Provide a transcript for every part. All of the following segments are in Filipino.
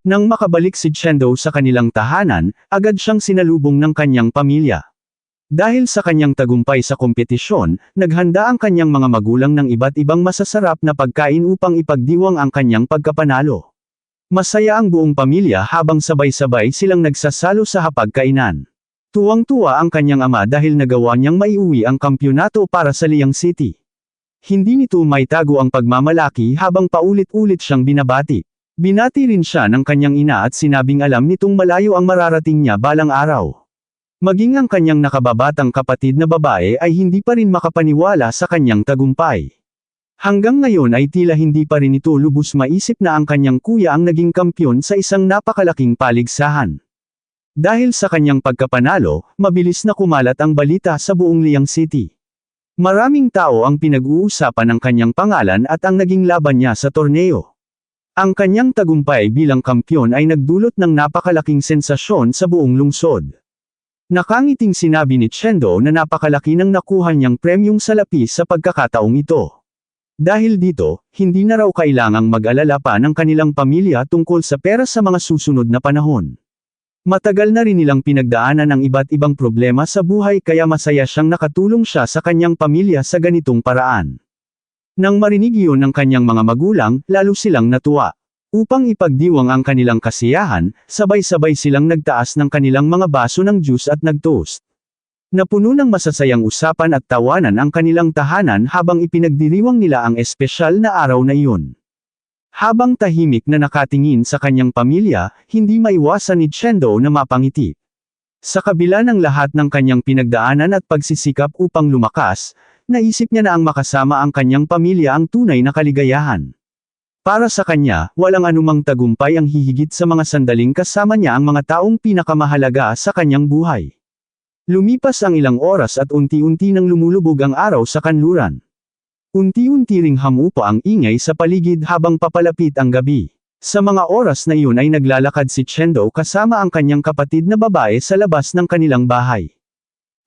Nang makabalik si Chendo sa kanilang tahanan, agad siyang sinalubong ng kanyang pamilya. Dahil sa kanyang tagumpay sa kompetisyon, naghanda ang kanyang mga magulang ng iba't ibang masasarap na pagkain upang ipagdiwang ang kanyang pagkapanalo. Masaya ang buong pamilya habang sabay-sabay silang nagsasalo sa hapagkainan. Tuwang-tuwa ang kanyang ama dahil nagawa niyang maiuwi ang kampyonato para sa Liang City. Hindi nito maitago ang pagmamalaki habang paulit-ulit siyang binabati. Binati rin siya ng kanyang ina at sinabing alam nitong malayo ang mararating niya balang araw. Maging ang kanyang nakababatang kapatid na babae ay hindi pa rin makapaniwala sa kanyang tagumpay. Hanggang ngayon ay tila hindi pa rin ito lubos maisip na ang kanyang kuya ang naging kampyon sa isang napakalaking paligsahan. Dahil sa kanyang pagkapanalo, mabilis na kumalat ang balita sa buong Liang City. Maraming tao ang pinag-uusapan ng kanyang pangalan at ang naging laban niya sa torneo. Ang kanyang tagumpay bilang kampyon ay nagdulot ng napakalaking sensasyon sa buong lungsod. Nakangiting sinabi ni Chendo na napakalaki ng nakuha niyang premyong salapi sa pagkakataong ito. Dahil dito, hindi na raw kailangang mag-alala pa ng kanilang pamilya tungkol sa pera sa mga susunod na panahon. Matagal na rin nilang pinagdaanan ang iba't ibang problema sa buhay kaya masaya siyang nakatulong siya sa kanyang pamilya sa ganitong paraan. Nang marinig iyon ng kanyang mga magulang, lalo silang natuwa. Upang ipagdiwang ang kanilang kasiyahan, sabay-sabay silang nagtaas ng kanilang mga baso ng juice at nagtoast. Napuno ng masasayang usapan at tawanan ang kanilang tahanan habang ipinagdiriwang nila ang espesyal na araw na iyon. Habang tahimik na nakatingin sa kanyang pamilya, hindi maiwasan ni Chendo na mapangiti. Sa kabila ng lahat ng kanyang pinagdaanan at pagsisikap upang lumakas, naisip niya na ang makasama ang kanyang pamilya ang tunay na kaligayahan. Para sa kanya, walang anumang tagumpay ang hihigit sa mga sandaling kasama niya ang mga taong pinakamahalaga sa kanyang buhay. Lumipas ang ilang oras at unti-unti nang lumulubog ang araw sa kanluran. Unti-unti ring hamupa ang ingay sa paligid habang papalapit ang gabi. Sa mga oras na iyon ay naglalakad si Chendo kasama ang kanyang kapatid na babae sa labas ng kanilang bahay.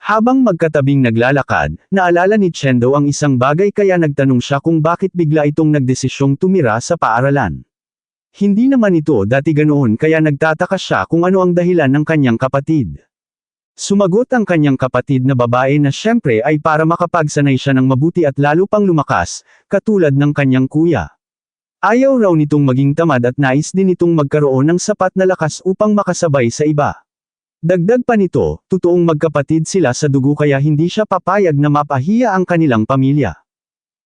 Habang magkatabing naglalakad, naalala ni Chendo ang isang bagay kaya nagtanong siya kung bakit bigla itong nagdesisyong tumira sa paaralan. Hindi naman ito dati ganoon kaya nagtataka siya kung ano ang dahilan ng kanyang kapatid. Sumagot ang kanyang kapatid na babae na syempre ay para makapagsanay siya ng mabuti at lalo pang lumakas, katulad ng kanyang kuya. Ayaw raw nitong maging tamad at nais din itong magkaroon ng sapat na lakas upang makasabay sa iba. Dagdag pa nito, totoong magkapatid sila sa dugo kaya hindi siya papayag na mapahiya ang kanilang pamilya.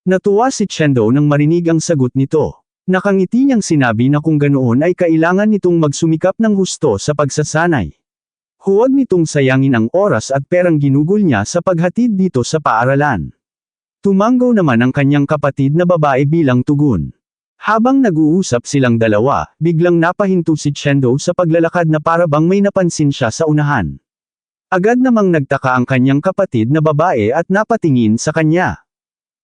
Natuwa si Chendo nang marinig ang sagot nito. Nakangiti niyang sinabi na kung ganoon ay kailangan nitong magsumikap ng husto sa pagsasanay. Huwag nitong sayangin ang oras at perang ginugol niya sa paghatid dito sa paaralan. Tumanggaw naman ang kanyang kapatid na babae bilang tugon. Habang nag-uusap silang dalawa, biglang napahinto si Chendo sa paglalakad na para bang may napansin siya sa unahan. Agad namang nagtaka ang kanyang kapatid na babae at napatingin sa kanya.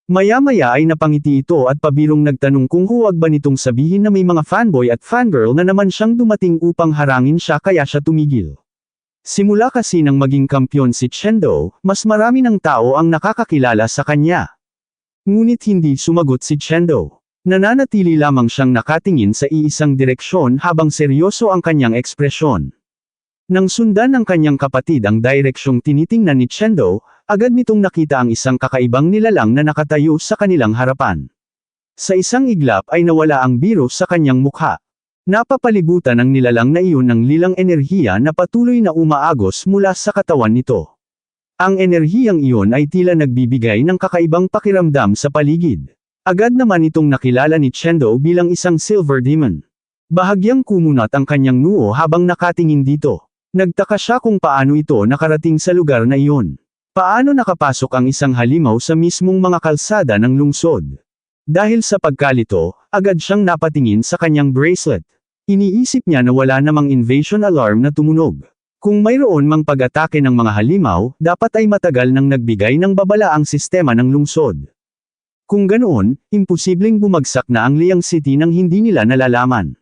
Maya-maya ay napangiti ito at pabirong nagtanong kung huwag ba nitong sabihin na may mga fanboy at fangirl na naman siyang dumating upang harangin siya kaya siya tumigil. Simula kasi nang maging kampyon si Chendo, mas marami ng tao ang nakakakilala sa kanya. Ngunit hindi sumagot si Chendo. Nananatili lamang siyang nakatingin sa iisang direksyon habang seryoso ang kanyang ekspresyon. Nang sundan ng kanyang kapatid ang direksyong tinitingnan ni Chendo, agad nitong nakita ang isang kakaibang nilalang na nakatayo sa kanilang harapan. Sa isang iglap ay nawala ang biro sa kanyang mukha. Napapalibutan ng nilalang na iyon ng lilang enerhiya na patuloy na umaagos mula sa katawan nito. Ang enerhiyang iyon ay tila nagbibigay ng kakaibang pakiramdam sa paligid. Agad naman itong nakilala ni Chendo bilang isang silver demon. Bahagyang kumunat ang kanyang noo habang nakatingin dito. Nagtaka siya kung paano ito nakarating sa lugar na iyon. Paano nakapasok ang isang halimaw sa mismong mga kalsada ng lungsod. Dahil sa pagkalito, agad siyang napatingin sa kanyang bracelet. Iniisip niya na wala namang invasion alarm na tumunog. Kung mayroon mang pag-atake ng mga halimaw, dapat ay matagal nang nagbigay ng babala ang sistema ng lungsod. Kung ganoon, imposibleng bumagsak na ang Liang City nang hindi nila nalalaman.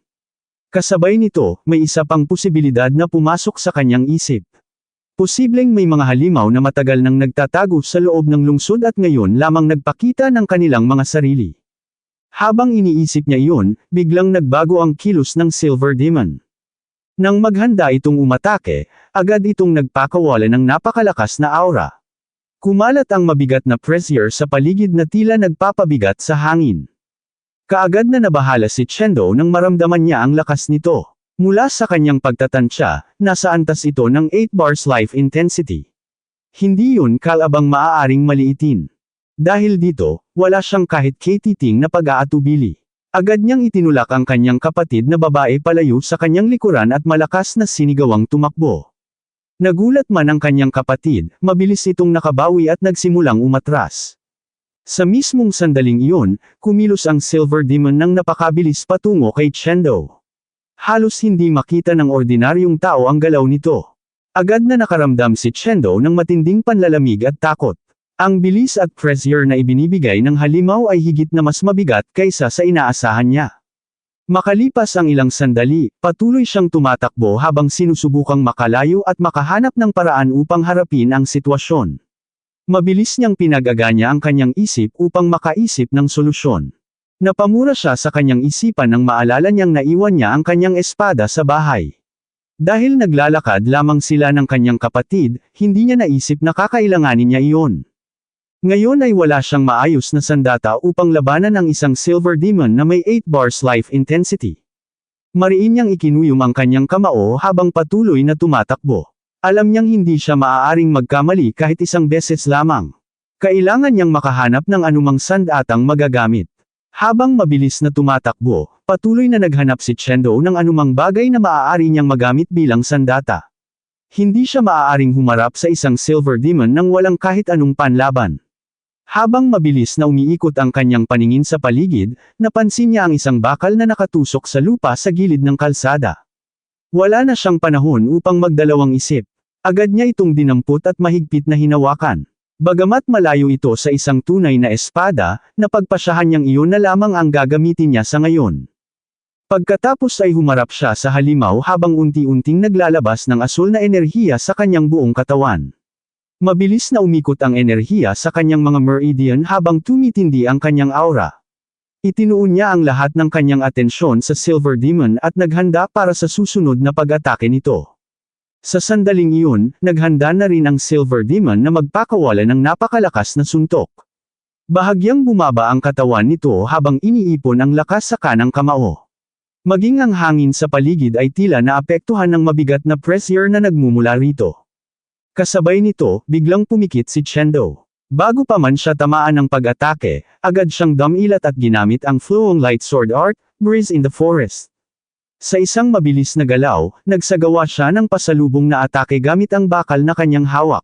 Kasabay nito, may isa pang posibilidad na pumasok sa kanyang isip. Posibleng may mga halimaw na matagal nang nagtatago sa loob ng lungsod at ngayon lamang nagpakita ng kanilang mga sarili. Habang iniisip niya iyon, biglang nagbago ang kilos ng Silver Demon. Nang maghanda itong umatake, agad itong nagpakawala ng napakalakas na aura. Kumalat ang mabigat na pressure sa paligid na tila nagpapabigat sa hangin. Kaagad na nabahala si Chendo nang maramdaman niya ang lakas nito. Mula sa kanyang pagtatansya, nasa antas ito ng 8 bars life intensity. Hindi yun kalabang maaaring maliitin. Dahil dito, wala siyang kahit katiting na pag-aatubili. Agad niyang itinulak ang kanyang kapatid na babae palayo sa kanyang likuran at malakas na sinigawang tumakbo. Nagulat man ang kanyang kapatid, mabilis itong nakabawi at nagsimulang umatras. Sa mismong sandaling iyon, kumilos ang Silver Demon ng napakabilis patungo kay Chendo. Halos hindi makita ng ordinaryong tao ang galaw nito. Agad na nakaramdam si Chendo ng matinding panlalamig at takot. Ang bilis at pressure na ibinibigay ng halimaw ay higit na mas mabigat kaysa sa inaasahan niya. Makalipas ang ilang sandali, patuloy siyang tumatakbo habang sinusubukang makalayo at makahanap ng paraan upang harapin ang sitwasyon. Mabilis niyang pinag-aganya ang kanyang isip upang makaisip ng solusyon. Napamura siya sa kanyang isipan nang maalala niyang naiwan niya ang kanyang espada sa bahay. Dahil naglalakad lamang sila ng kanyang kapatid, hindi niya naisip na kakailanganin niya iyon. Ngayon ay wala siyang maayos na sandata upang labanan ang isang Silver Demon na may 8 bars life intensity. Mariin niyang ikinuyom ang kanyang kamao habang patuloy na tumatakbo. Alam niyang hindi siya maaaring magkamali kahit isang beses lamang. Kailangan niyang makahanap ng anumang sandatang magagamit. Habang mabilis na tumatakbo, patuloy na naghanap si Chendo ng anumang bagay na maaari niyang magamit bilang sandata. Hindi siya maaaring humarap sa isang Silver Demon nang walang kahit anong panlaban. Habang mabilis na umiikot ang kanyang paningin sa paligid, napansin niya ang isang bakal na nakatusok sa lupa sa gilid ng kalsada. Wala na siyang panahon upang magdalawang isip. Agad niya itong dinampot at mahigpit na hinawakan. Bagamat malayo ito sa isang tunay na espada, napagpasyahan niyang iyon na lamang ang gagamitin niya sa ngayon. Pagkatapos ay humarap siya sa halimaw habang unti-unting naglalabas ng asul na enerhiya sa kanyang buong katawan. Mabilis na umikot ang enerhiya sa kanyang mga meridian habang tumitindi ang kanyang aura. Itinuon niya ang lahat ng kanyang atensyon sa Silver Demon at naghanda para sa susunod na pag-atake nito. Sa sandaling iyon, naghanda na rin ang Silver Demon na magpakawala ng napakalakas na suntok. Bahagyang bumaba ang katawan nito habang iniipon ang lakas sa kanang kamao. Maging ang hangin sa paligid ay tila naapektuhan ng mabigat na pressure na nagmumula rito. Kasabay nito, biglang pumikit si Chendo. Bago pa man siya tamaan ng pag-atake, agad siyang dumilat at ginamit ang Flowing Light Sword Art, Breeze in the Forest. Sa isang mabilis na galaw, nagsagawa siya ng pasalubong na atake gamit ang bakal na kanyang hawak.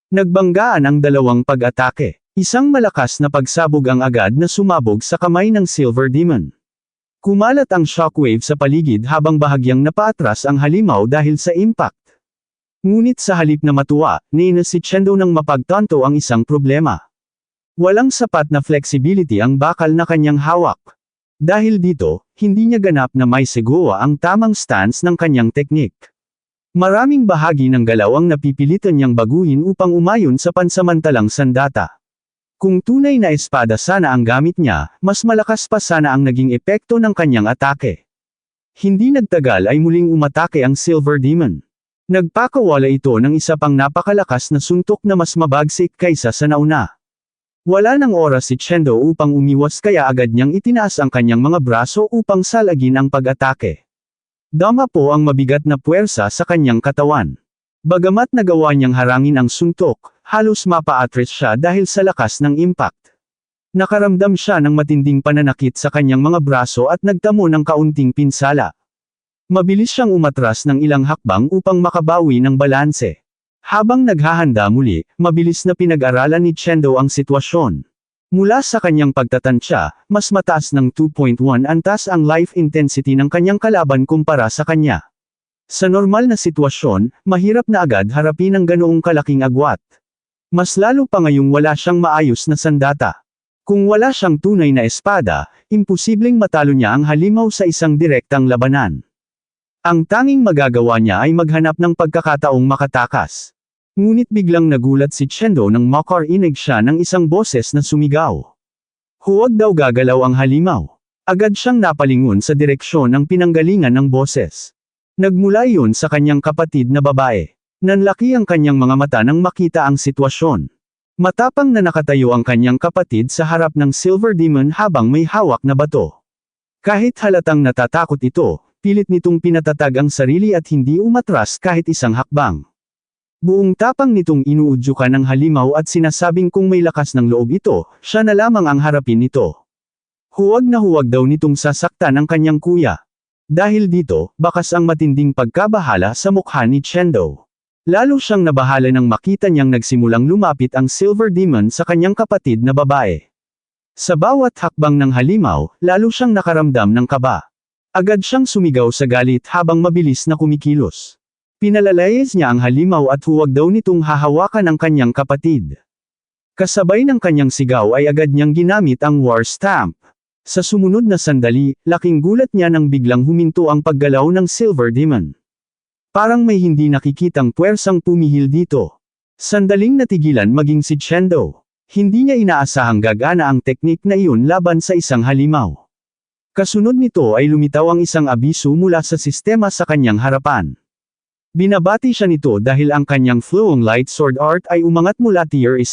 Nagbanggaan ang dalawang pag-atake. Isang malakas na pagsabog ang agad na sumabog sa kamay ng Silver Demon. Kumalat ang shockwave sa paligid habang bahagyang napaatras ang halimaw dahil sa impact. Ngunit sa halip na matuwa, nainis si Chendo nang mapagtanto ang isang problema. Walang sapat na flexibility ang bakal na kanyang hawak. Dahil dito, hindi niya ganap na may seguwa ang tamang stance ng kanyang teknik. Maraming bahagi ng galaw ang napipilitan niyang baguhin upang umayon sa pansamantalang sandata. Kung tunay na espada sana ang gamit niya, mas malakas pa sana ang naging epekto ng kanyang atake. Hindi nagtagal ay muling umatake ang Silver Demon. Nagpakawala ito ng isa pang napakalakas na suntok na mas mabagsik kaysa sa nauna. Wala nang oras si Chendo upang umiwas kaya agad niyang itinaas ang kanyang mga braso upang salagin ang pag-atake. Dama po ang mabigat na puwersa sa kanyang katawan. Bagamat nagawa niyang harangin ang suntok, halos mapa-atras siya dahil sa lakas ng impact. Nakaramdam siya ng matinding pananakit sa kanyang mga braso at nagtamo ng kaunting pinsala. Mabilis siyang umatras ng ilang hakbang upang makabawi ng balanse. Habang naghahanda muli, mabilis na pinag-aralan ni Chendo ang sitwasyon. Mula sa kanyang pagtatansya, mas mataas ng 2.1 antas ang life intensity ng kanyang kalaban kumpara sa kanya. Sa normal na sitwasyon, mahirap na agad harapin ang ganoong kalaking agwat. Mas lalo pa ngayong wala siyang maayos na sandata. Kung wala siyang tunay na espada, imposibleng matalo niya ang halimaw sa isang direktang labanan. Ang tanging magagawa niya ay maghanap ng pagkakataong makatakas. Ngunit biglang nagulat si Chendo nang makarinig siya ng isang boses na sumigaw. Huwag daw gagalaw ang halimaw. Agad siyang napalingon sa direksyon ng pinanggalingan ng boses. Nagmula iyon sa kanyang kapatid na babae. Nanlaki ang kanyang mga mata nang makita ang sitwasyon. Matapang na nakatayo ang kanyang kapatid sa harap ng Silver Demon habang may hawak na bato. Kahit halatang natatakot ito, pilit nitong pinatatag ang sarili at hindi umatras kahit isang hakbang. Buong tapang nitong inuudyukan ng halimaw at sinasabing kung may lakas ng loob ito, siya na lamang ang harapin nito. Huwag na huwag daw nitong sasaktan ang kanyang kuya. Dahil dito, bakas ang matinding pagkabahala sa mukha ni Chendo. Lalo siyang nabahala nang makita niyang nagsimulang lumapit ang Silver Demon sa kanyang kapatid na babae. Sa bawat hakbang ng halimaw, lalo siyang nakaramdam ng kaba. Agad siyang sumigaw sa galit habang mabilis na kumikilos. Pinalalayas niya ang halimaw at huwag daw nitong hahawakan ang kanyang kapatid. Kasabay ng kanyang sigaw ay agad niyang ginamit ang War Stamp. Sa sumunod na sandali, laking gulat niya nang biglang huminto ang paggalaw ng Silver Demon. Parang may hindi nakikitang puwersang pumihil dito. Sandaling natigilan maging si Chendo. Hindi niya inaasahang gagana ang teknik na iyon laban sa isang halimaw. Kasunod nito ay lumitaw ang isang abiso mula sa sistema sa kanyang harapan. Binabati siya nito dahil ang kanyang Flowing Light Sword Art ay umangat mula Tier 1.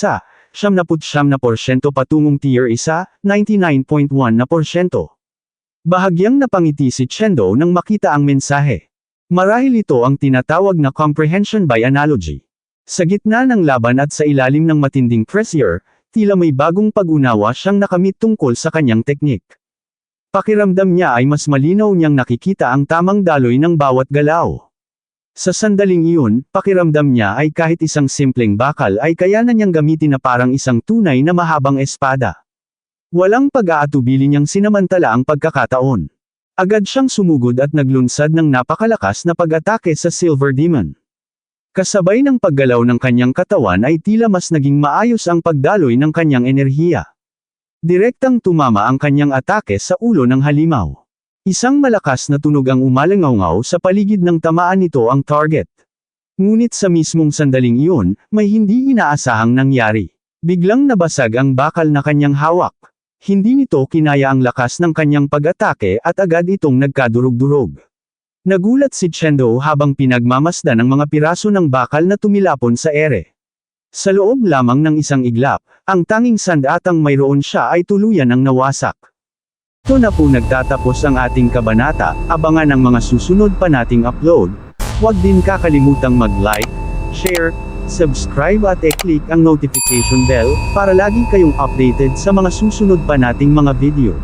79% patungong Tier 1, 99.1%. Bahagyang napangiti si Chendo nang makita ang mensahe. Marahil ito ang tinatawag na comprehension by analogy. Sa gitna ng laban at sa ilalim ng matinding pressure, tila may bagong pag-unawa siyang nakamit tungkol sa kanyang teknik. Pakiramdam niya ay mas malinaw niyang nakikita ang tamang daloy ng bawat galaw. Sa sandaling iyon, pakiramdam niya ay kahit isang simpleng bakal ay kaya na niyang gamitin na parang isang tunay na mahabang espada. Walang pag-aatubili niyang sinamantala ang pagkakataon. Agad siyang sumugod at naglunsad ng napakalakas na pag-atake sa Silver Demon. Kasabay ng paggalaw ng kanyang katawan ay tila mas naging maayos ang pagdaloy ng kanyang enerhiya. Direktang tumama ang kanyang atake sa ulo ng halimaw. Isang malakas na tunog ang umalangaw sa paligid ng tamaan nito ang target. Ngunit sa mismong sandaling iyon, may hindi inaasahang nangyari. Biglang nabasag ang bakal na kanyang hawak. Hindi nito kinaya ang lakas ng kanyang pag-atake at agad itong nagkadurog-durog. Nagulat si Chendo habang pinagmamasdan ang mga piraso ng bakal na tumilapon sa ere. Sa loob lamang ng isang iglap, ang tanging sandatang mayroon siya ay tuluyan ng nawasak. Ito na po nagtatapos ang ating kabanata. Abangan ang mga susunod pa nating upload. Huwag din kakalimutang mag-like, share, subscribe at i-click ang notification bell para lagi kayong updated sa mga susunod pa nating mga video.